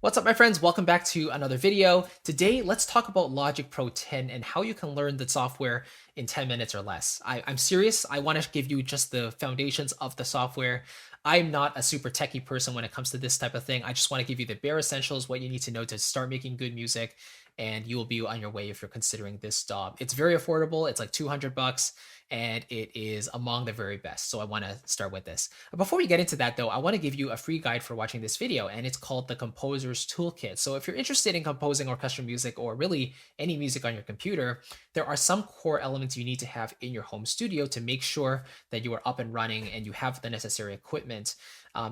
What's up, my friends? Welcome back to another video. Today, let's talk about Logic Pro 10 and how you can learn the software in 10 minutes or less. I'm serious. I want to give you just the foundations of the software. I'm not a super techie person when it comes to this type of thing. I just want to give you the bare essentials, what you need to know to start making good music, and you will be on your way if you're considering this job. It's very affordable. It's like 200 bucks and it is among the very best. So I want to start with this. Before we get into that though, I want to give you a free guide for watching this video, and it's called the Composer's Toolkit. So if you're interested in composing orchestral music or really any music on your computer, there are some core elements you need to have in your home studio to make sure that you are up and running and you have the necessary equipment.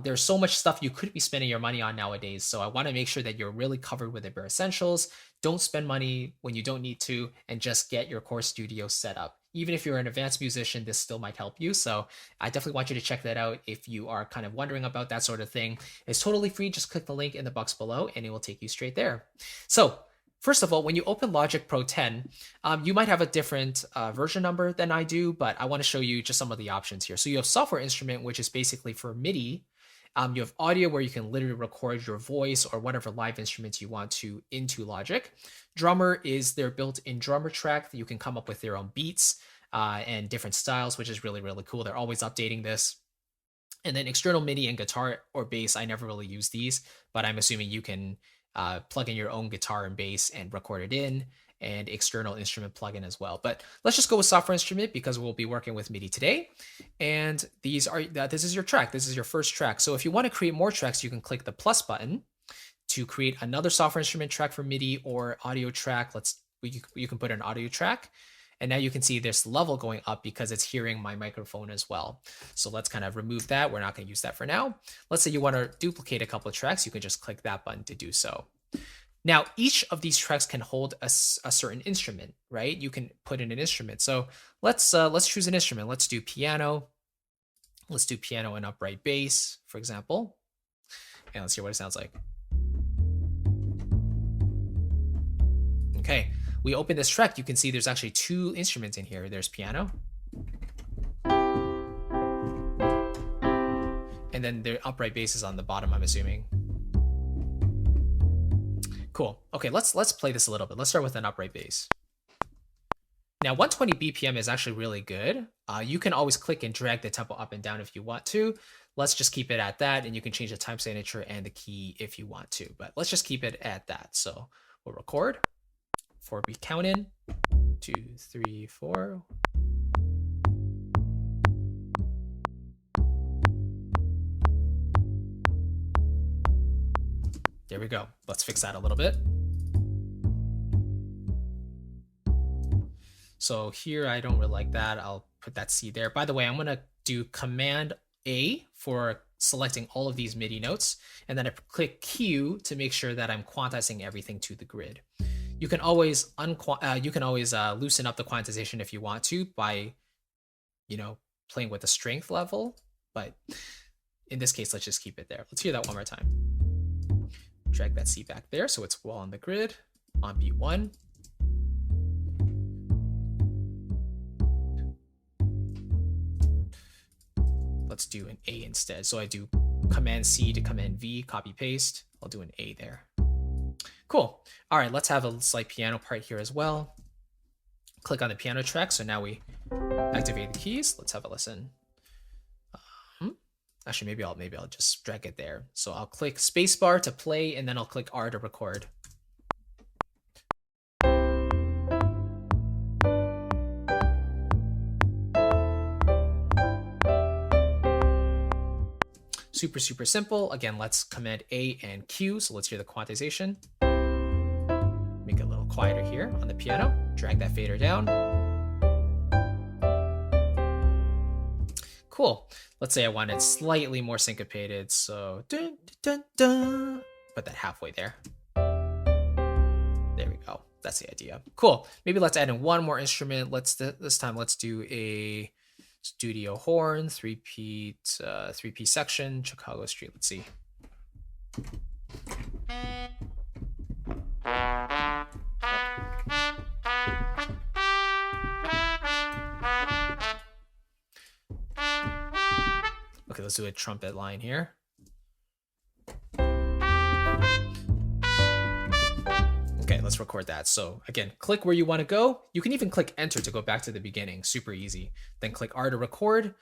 There's so much stuff you could be spending your money on nowadays. So I want to make sure that you're really covered with the bare essentials. Don't spend money when you don't need to, and just get your core studio set up. Even if you're an advanced musician, this still might help you. So I definitely want you to check that out if you are kind of wondering about that sort of thing. It's totally free. Just click the link in the box below and it will take you straight there. So first of all, when you open Logic Pro 10, you might have a different version number than I do, but I want to show you just some of the options here. So you have software instrument, which is basically for MIDI. You have audio, where you can literally record your voice or whatever live instruments you want to into Logic. Drummer is their built-in drummer track that you can come up with their own beats and different styles, which is really, really cool. They're always updating this. And then external MIDI and guitar or bass, I never really use these, but I'm assuming you can plug in your own guitar and bass and record it in, and external instrument plugin as well. But let's just go with software instrument because we'll be working with MIDI today. And this is your track. This is your first track. So if you want to create more tracks, you can click the plus button to create another software instrument track for MIDI or audio track. You can put an audio track. And now you can see this level going up because it's hearing my microphone as well. So let's kind of remove that. We're not going to use that for now. Let's say you want to duplicate a couple of tracks. You can just click that button to do so. Now, each of these tracks can hold a certain instrument, right? You can put in an instrument. So let's choose an instrument. Let's do piano. Let's do piano and upright bass, for example. And let's hear what it sounds like. Okay, we open this track. You can see there's actually two instruments in here. There's piano. And then the upright bass is on the bottom, I'm assuming. Cool. Okay, let's play this a little bit. Let's start with an upright bass. Now, 120 BPM is actually really good. You can always click and drag the tempo up and down if you want to. Let's just keep it at that, and you can change the time signature and the key if you want to, but let's just keep it at that. So we'll record. 4 beat count in. 2, 3, 4. There we go. Let's fix that a little bit. So here, I don't really like that. I'll put that C there. By the way, I'm going to do Command A for selecting all of these MIDI notes, and then I click Q to make sure that I'm quantizing everything to the grid. You can always loosen up the quantization if you want to by, playing with the strength level. But in this case, let's just keep it there. Let's hear that one more time. Drag that C back there so it's well on the grid on beat 1. Let's do an A instead. So I do Command C to Command V, copy paste. I'll do an A there. Cool. All right, let's have a slight piano part here as well. Click on the piano track. So now we activate the keys. Let's have a listen. Actually, maybe I'll just drag it there. So I'll click spacebar to play, and then I'll click R to record. Super, super simple. Again, let's Command A and Q. So let's hear the quantization. Make it a little quieter here on the piano. Drag that fader down. Cool. Let's say I want it slightly more syncopated. So dun, dun, dun, put that halfway there. There we go. That's the idea. Cool. Maybe let's add in one more instrument. This time let's do a studio horn, 3-piece section, Chicago Street. Let's see. Okay, let's do a trumpet line here. Okay, let's record that. So again, click where you want to go. You can even click enter to go back to the beginning. Super easy. Then click R to record.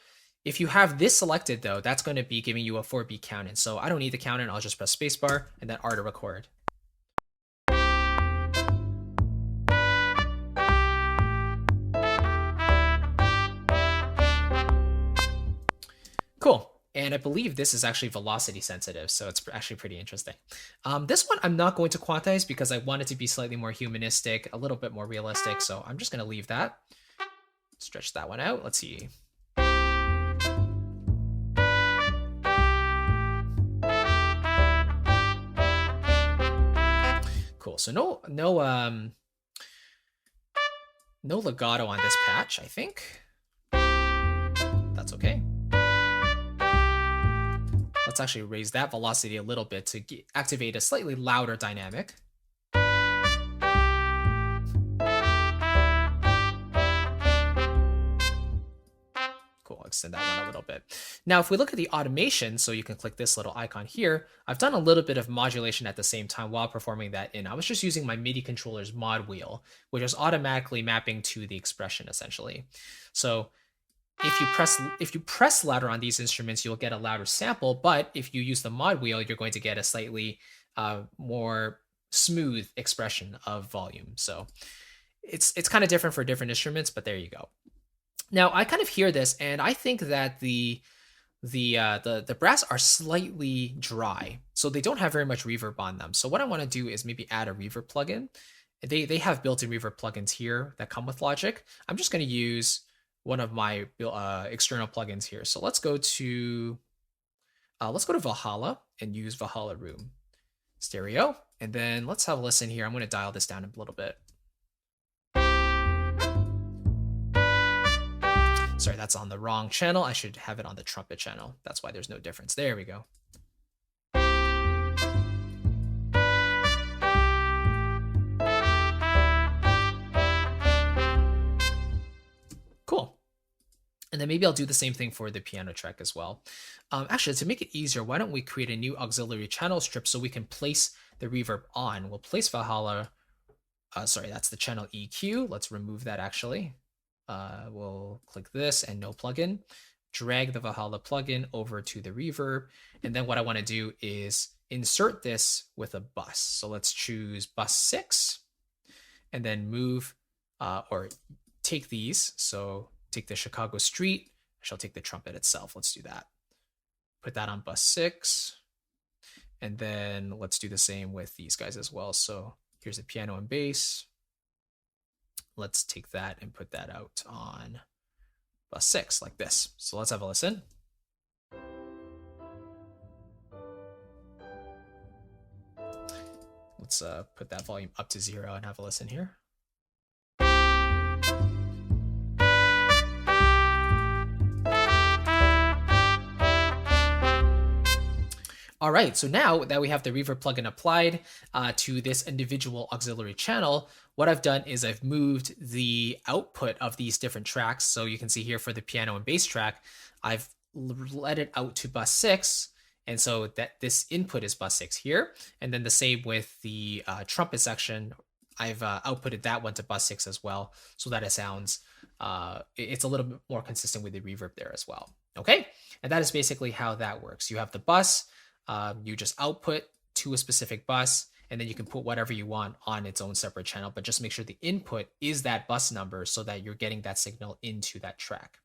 If you have this selected though, that's going to be giving you a 4-beat count in. So I don't need the count in. I'll just press spacebar and then R to record. Cool. And I believe this is actually velocity sensitive, so it's actually pretty interesting. This one I'm not going to quantize because I want it to be slightly more humanistic, a little bit more realistic, so I'm just going to leave that. Stretch that one out. Let's see. Cool. So no legato on this patch, I think. That's okay. Let's actually raise that velocity a little bit to activate a slightly louder dynamic. Cool, extend that one a little bit. Now, if we look at the automation, so you can click this little icon here, I've done a little bit of modulation at the same time while performing that in. I was just using my MIDI controller's mod wheel, which is automatically mapping to the expression, essentially. So if you press louder on these instruments, you'll get a louder sample, but if you use the mod wheel, you're going to get a slightly more smooth expression of volume. So it's kind of different for different instruments, but there you go. Now I kind of hear this, and I think that the brass are slightly dry, so they don't have very much reverb on them. So what I want to do is maybe add a reverb plugin. They have built-in reverb plugins here that come with Logic. I'm just going to use one of my external plugins here. So let's go to Valhalla and use Valhalla Room Stereo. And then let's have a listen here. I'm going to dial this down a little bit. Sorry, that's on the wrong channel. I should have it on the trumpet channel. That's why there's no difference. There we go. Cool. And then maybe I'll do the same thing for the piano track as well. Actually, to make it easier, why don't we create a new auxiliary channel strip so we can place the reverb on. We'll place Valhalla. Sorry, that's the channel EQ. Let's remove that actually. We'll click this and no plugin. Drag the Valhalla plugin over to the reverb. And then what I want to do is insert this with a bus. So let's choose bus 6 and then move or take these. So take the Chicago Street. I shall take the trumpet itself. Let's do that. Put that on bus 6. And then let's do the same with these guys as well. So here's the piano and bass. Let's take that and put that out on bus 6 like this. So let's have a listen. Let's put that volume up to 0 and have a listen here. All right, so now that we have the reverb plugin applied to this individual auxiliary channel, what I've done is I've moved the output of these different tracks. So you can see here for the piano and bass track, I've let it out to bus 6. And so that this input is bus 6 here. And then the same with the trumpet section, I've outputted that one to bus 6 as well, so that it sounds, it's a little bit more consistent with the reverb there as well. Okay, and that is basically how that works. You have the bus, you just output to a specific bus, and then you can put whatever you want on its own separate channel, but just make sure the input is that bus number so that you're getting that signal into that track.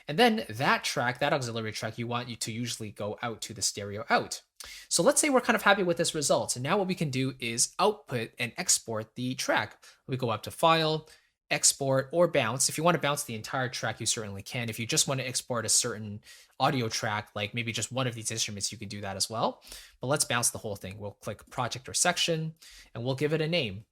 And then that track, that auxiliary track, you want you to usually go out to the stereo out. So let's say we're kind of happy with this result. And now what we can do is output and export the track. We go up to File, Export, or Bounce. If you want to bounce the entire track, you certainly can. If you just want to export a certain audio track, like maybe just one of these instruments, you can do that as well. But let's bounce the whole thing. We'll click Project or Section, and we'll give it a name.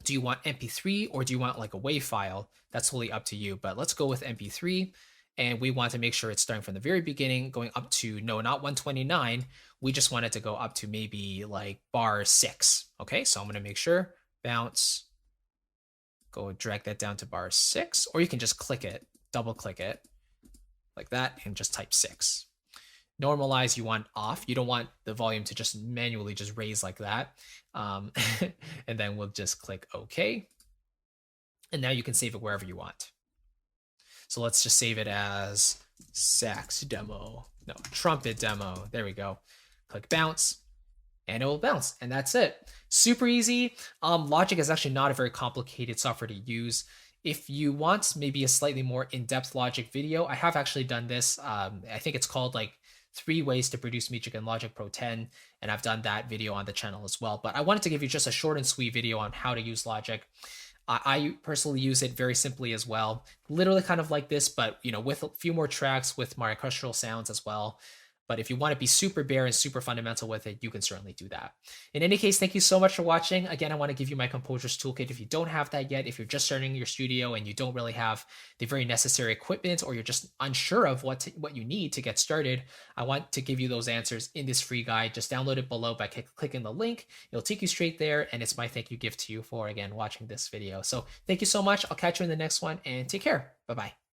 Do you want MP3 or do you want like a WAV file? That's totally up to you, but let's go with MP3. And we want to make sure it's starting from the very beginning, going up to, no, not 129. We just want it to go up to maybe like bar 6. Okay, so I'm going to make sure, bounce, go drag that down to bar 6, or you can just click it, double click it like that, and just type 6. Normalize you want off. You don't want the volume to just manually just raise like that. Um, and then we'll just click OK. And now you can save it wherever you want. So let's just save it as sax demo. No, trumpet demo. There we go. Click bounce and it will bounce. And that's it. Super easy. Logic is actually not a very complicated software to use. If you want maybe a slightly more in-depth Logic video, I have actually done this. I think it's called like 3 ways to produce music in Logic Pro 10, and I've done that video on the channel as well. But I wanted to give you just a short and sweet video on how to use Logic. I personally use it very simply as well, literally kind of like this, but with a few more tracks with my orchestral sounds as well. But if you want to be super bare and super fundamental with it, you can certainly do that. In any case, thank you so much for watching. Again, I want to give you my Composer's Toolkit if you don't have that yet, if you're just starting your studio and you don't really have the very necessary equipment, or you're just unsure of what you need to get started. I want to give you those answers in this free guide. Just download it below by clicking the link. It'll take you straight there, and it's my thank you gift to you for, again, watching this video. So thank you so much. I'll catch you in the next one, and take care. Bye-bye.